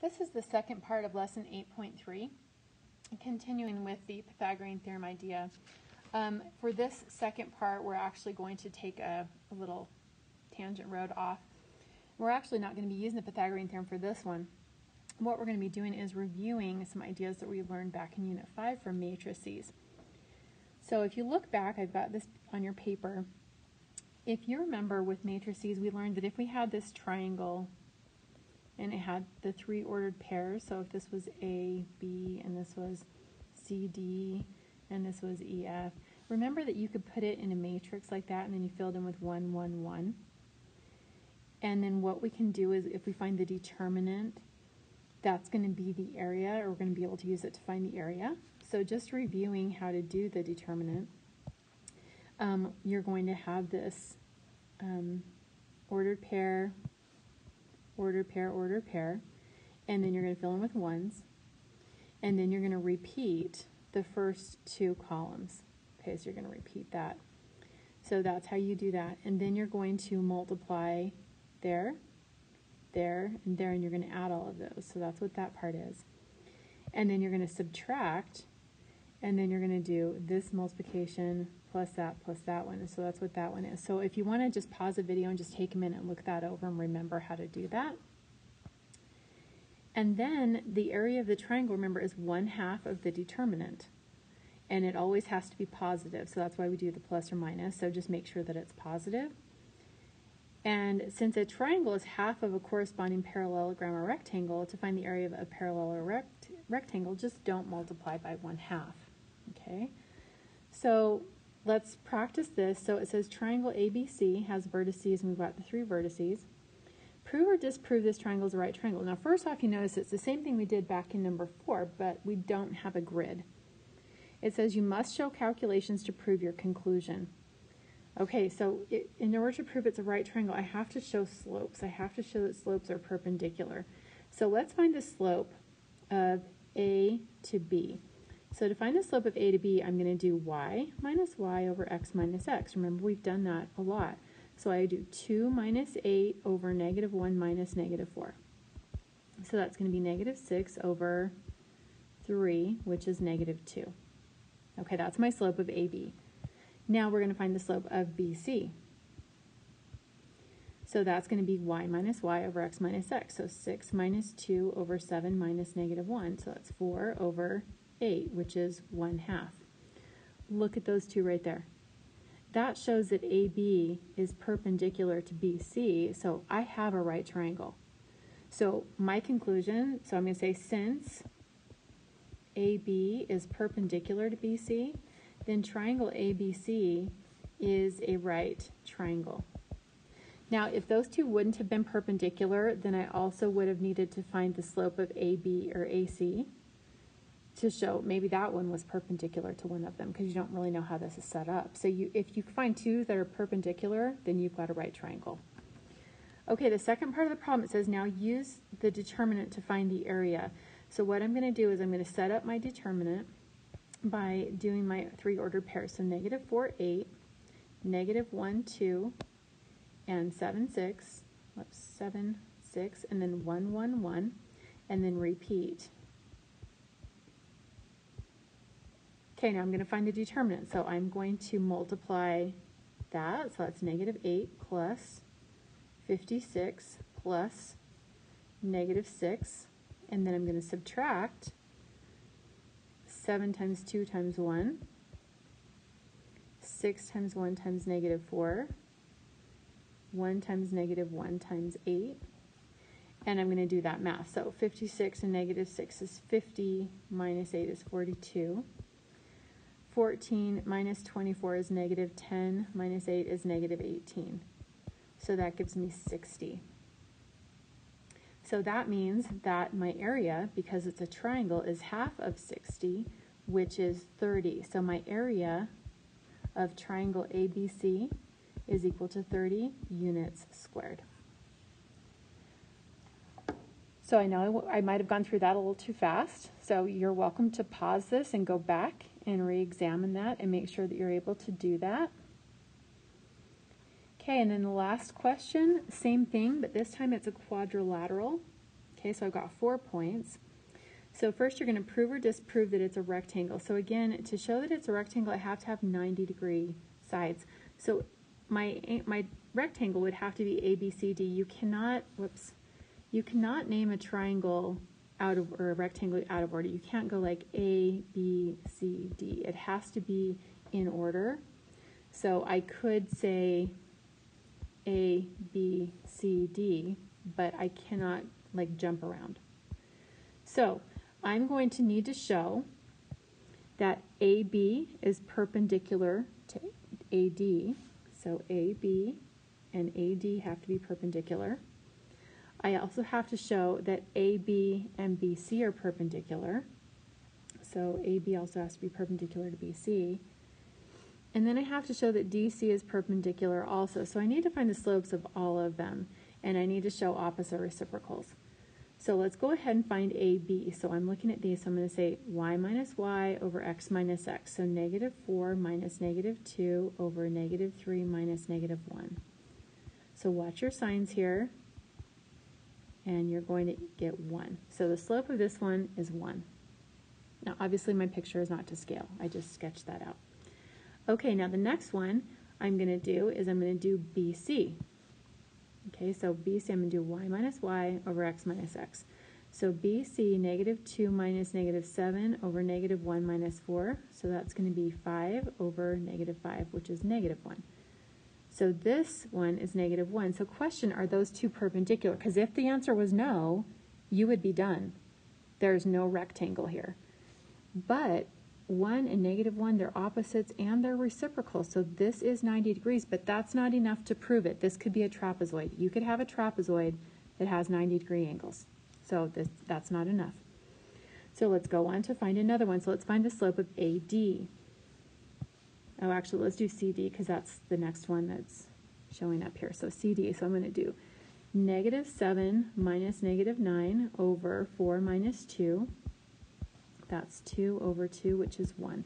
This is the second part of lesson 8.3, continuing with the Pythagorean theorem idea. For this second part, we're actually going to take a little tangent road off. We're actually not going to be using the Pythagorean theorem for this one. What we're going to be doing is reviewing some ideas that we learned back in Unit 5 from matrices. So if you look back, I've got this on your paper. If you remember with matrices, we learned that if we had this triangle and it had the three ordered pairs, so if this was A, B, and this was C, D, and this was E, F, remember that you could put it in a matrix like that and then you filled in with 1, 1, 1. And then what we can do is if we find the determinant, that's going to be the area, or we're going to be able to use it to find the area. So just reviewing how to do the determinant, you're going to have this ordered pair, ordered pair, ordered pair, and then you're going to fill in with ones, and then you're going to repeat the first two columns. Okay, so you're going to repeat that. So that's how you do that. And then you're going to multiply there, there, and there, and you're going to add all of those. So that's what that part is. And then you're going to subtract, and then you're going to do this multiplication plus that one. And so that's what that one is. So if you want to just pause the video and just take a minute and look that over and remember how to do that. And then the area of the triangle, remember, is 1/2 of the determinant. And it always has to be positive. So that's why we do the plus or minus. So just make sure that it's positive. And since a triangle is half of a corresponding parallelogram or rectangle, to find the area of a parallel or rectangle, just don't multiply by 1/2. Okay? So let's practice this. So it says triangle ABC has vertices, and we've got the 3 vertices. Prove or disprove this triangle is a right triangle. Now, first off, you notice it's the same thing we did back in number 4, but we don't have a grid. It says you must show calculations to prove your conclusion. Okay, so in order to prove it's a right triangle, I have to show slopes. I have to show that slopes are perpendicular. So let's find the slope of A to B. So to find the slope of A to B, I'm going to do y minus y over x minus x. Remember, we've done that a lot. So I do 2 minus 8 over -1 minus -4. So that's going to be -6 over 3, which is -2. Okay, that's my slope of AB. Now we're going to find the slope of BC. So that's going to be y minus y over x minus x. So 6 minus 2 over 7 minus -1. So that's 4 over 8, which is 1/2. Look at those two right there. That shows that AB is perpendicular to BC, so I have a right triangle. So my conclusion, so I'm going to say since AB is perpendicular to BC, then triangle ABC is a right triangle. Now, if those two wouldn't have been perpendicular, then I also would have needed to find the slope of AB or AC to show maybe that one was perpendicular to one of them, because you don't really know how this is set up. So if you find two that are perpendicular, then you've got a right triangle. Okay, the second part of the problem, it says now use the determinant to find the area. So what I'm going to do is I'm going to set up my determinant by doing my 3 ordered pairs. So -4, 8, -1, 2, and 7, 6, 7, 6, and then 1, 1, 1, and then repeat. Okay, now I'm going to find the determinant. So I'm going to multiply that. So that's -8 plus 56 plus -6. And then I'm going to subtract 7 times 2 times 1, 6 times 1 times -4, 1 times -1 times 8. And I'm going to do that math. So 56 and -6 is 50 minus 8 is 42. 14 minus 24 is -10, minus 8 is -18. So that gives me 60. So that means that my area, because it's a triangle, is half of 60, which is 30. So my area of triangle ABC is equal to 30 units squared. So I know I might have gone through that a little too fast. So you're welcome to pause this and go back and re-examine that and make sure that you're able to do that. Okay, and then the last question, same thing, but this time it's a quadrilateral. Okay, so I've got 4 points. So first you're going to prove or disprove that it's a rectangle. So again, to show that it's a rectangle, I have to have 90-degree sides. So my rectangle would have to be ABCD. You cannot name a triangle or a rectangle out of order. You can't go like A, B, C, D. It has to be in order. So I could say A, B, C, D, but I cannot like jump around. So I'm going to need to show that AB is perpendicular to AD. So AB and AD have to be perpendicular. I also have to show that AB and BC are perpendicular. So AB also has to be perpendicular to BC. And then I have to show that DC is perpendicular also. So I need to find the slopes of all of them. And I need to show opposite reciprocals. So let's go ahead and find AB. So I'm looking at these. So I'm going to say y minus y over x minus x. So negative 4 minus negative 2 over negative 3 minus negative 1. So watch your signs here. And you're going to get 1. So the slope of this one is 1. Now obviously my picture is not to scale. I just sketched that out. Okay, now the next one I'm going to do is I'm going to do BC. Okay, so BC, I'm going to do y minus y over x minus x. So BC, negative 2 minus negative 7 over negative 1 minus 4. So that's going to be 5 over negative 5, which is negative 1. So this one is negative 1. So question, are those two perpendicular? Because if the answer was no, you would be done. There's no rectangle here. But 1 and negative 1, they're opposites and they're reciprocal. So this is 90 degrees, but that's not enough to prove it. This could be a trapezoid. You could have a trapezoid that has 90-degree angles. So that's not enough. So let's go on to find another one. So let's find the slope of AD. Oh, actually, let's do CD because that's the next one that's showing up here. So CD, so I'm going to do negative 7 minus negative 9 over 4 minus 2. That's 2 over 2, which is 1.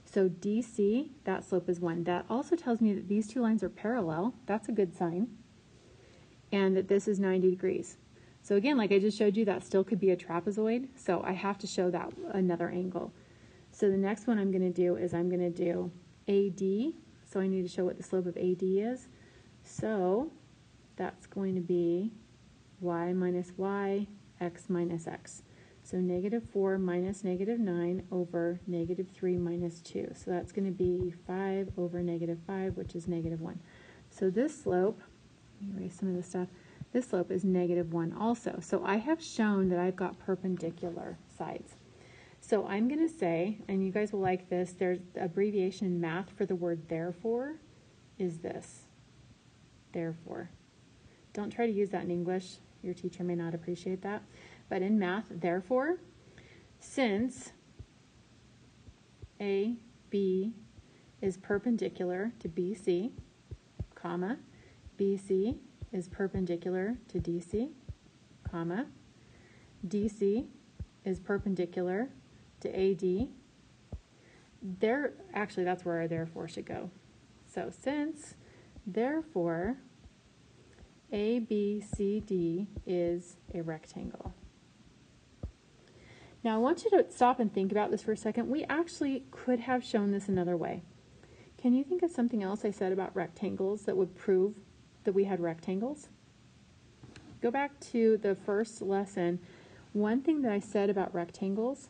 So DC, that slope is 1. That also tells me that these two lines are parallel. That's a good sign. And that this is 90 degrees. So again, like I just showed you, that still could be a trapezoid. So I have to show that another angle. So the next one I'm going to do is I'm going to do AD. So I need to show what the slope of AD is. So that's going to be y minus y, x minus x. So negative 4 minus negative 9 over negative 3 minus 2. So that's going to be 5 over negative 5, which is negative 1. So this slope, let me erase some of this stuff, this slope is negative 1 also. So I have shown that I've got perpendicular sides. So I'm going to say, and you guys will like this, there's abbreviation in math for the word therefore is this. Therefore. Don't try to use that in English. Your teacher may not appreciate that. But in math, therefore, since AB is perpendicular to BC, comma, BC is perpendicular to DC, comma, DC is perpendicular to AD, actually that's where our therefore should go. So since, therefore, ABCD is a rectangle. Now I want you to stop and think about this for a second. We actually could have shown this another way. Can you think of something else I said about rectangles that would prove that we had rectangles? Go back to the first lesson. One thing that I said about rectangles,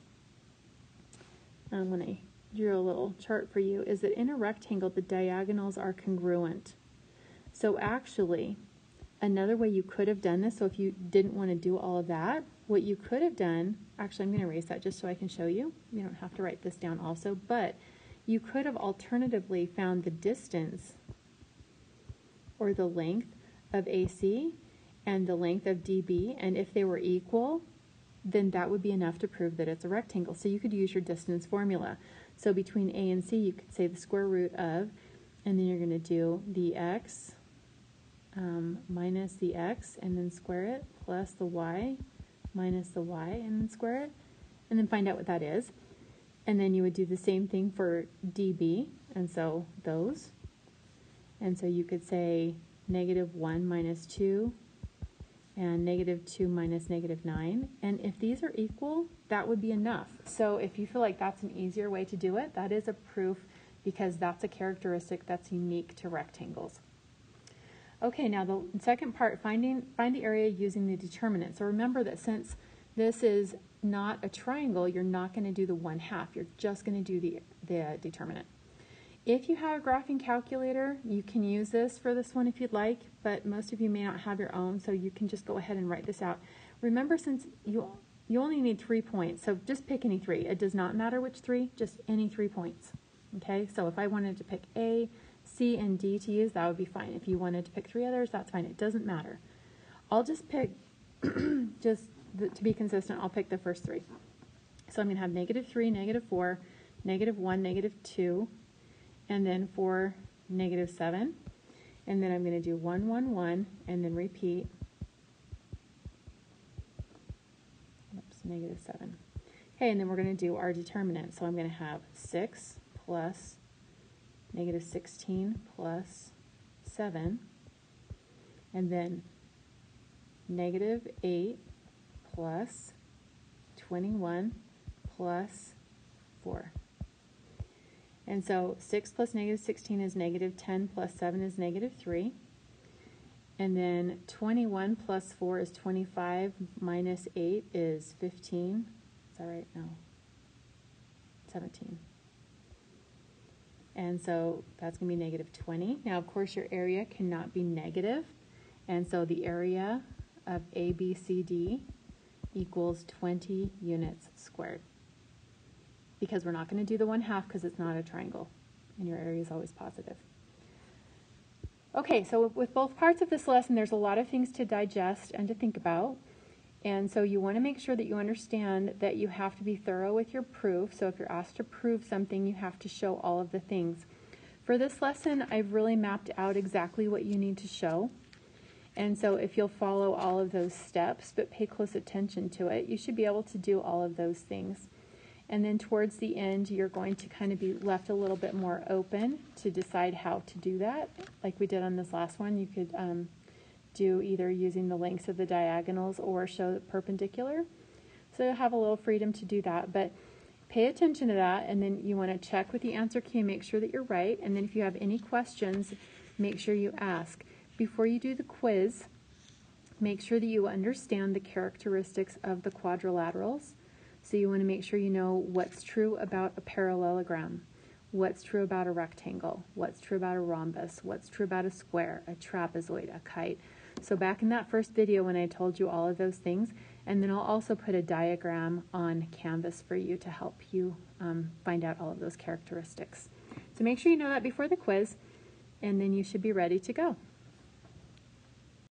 when I drew a little chart for you, is that in a rectangle the diagonals are congruent. So actually, another way you could have done this, so if you didn't want to do all of that, what you could have done, actually I'm going to erase that just so I can show you. You don't have to write this down also, but you could have alternatively found the distance or the length of AC and the length of DB, and if they were equal, then that would be enough to prove that it's a rectangle. So you could use your distance formula. So between A and C, you could say the square root of, and then you're going to do the x minus the x, and then square it, plus the y minus the y, and then square it, and then find out what that is. And then you would do the same thing for dB, and so those. And so you could say negative 1 minus 2, and -2 minus -9. And if these are equal, that would be enough. So if you feel like that's an easier way to do it, that is a proof, because that's a characteristic that's unique to rectangles. Okay, now the second part, find the area using the determinant. So remember that since this is not a triangle, you're not going to do the 1/2. You're just going to do the determinant. If you have a graphing calculator, you can use this for this one if you'd like, but most of you may not have your own, so you can just go ahead and write this out. Remember, since you only need 3 points, so just pick any 3. It does not matter which 3, just any 3 points. Okay, so if I wanted to pick A, C, and D to use, that would be fine. If you wanted to pick 3 others, that's fine. It doesn't matter. I'll just pick, to be consistent, I'll pick the first 3. So I'm going to have -3, -4, -1, -2, and then 4, -7. And then I'm going to do 1, 1, 1, and then repeat. Oops, -7. Okay, and then we're going to do our determinant. So I'm going to have 6 plus -16 plus 7, and then -8 plus 21 plus 4. And so 6 plus -16 is -10 plus 7 is -3. And then 21 plus 4 is 25 minus 8 is 15. Is that right? No. 17. And so that's going to be -20. Now, of course, your area cannot be negative. And so the area of ABCD equals 20 units squared. Because we're not going to do the 1/2 because it's not a triangle. And your area is always positive. Okay, so with both parts of this lesson, there's a lot of things to digest and to think about. And so you want to make sure that you understand that you have to be thorough with your proof. So if you're asked to prove something, you have to show all of the things. For this lesson, I've really mapped out exactly what you need to show. And so if you'll follow all of those steps, but pay close attention to it, you should be able to do all of those things. And then towards the end, you're going to kind of be left a little bit more open to decide how to do that. Like we did on this last one, you could do either using the lengths of the diagonals or show the perpendicular. So you'll have a little freedom to do that, but pay attention to that, and then you want to check with the answer key and make sure that you're right. And then if you have any questions, make sure you ask. Before you do the quiz, make sure that you understand the characteristics of the quadrilaterals. So you want to make sure you know what's true about a parallelogram, what's true about a rectangle, what's true about a rhombus, what's true about a square, a trapezoid, a kite. So back in that first video when I told you all of those things, and then I'll also put a diagram on Canvas for you to help you find out all of those characteristics. So make sure you know that before the quiz, and then you should be ready to go.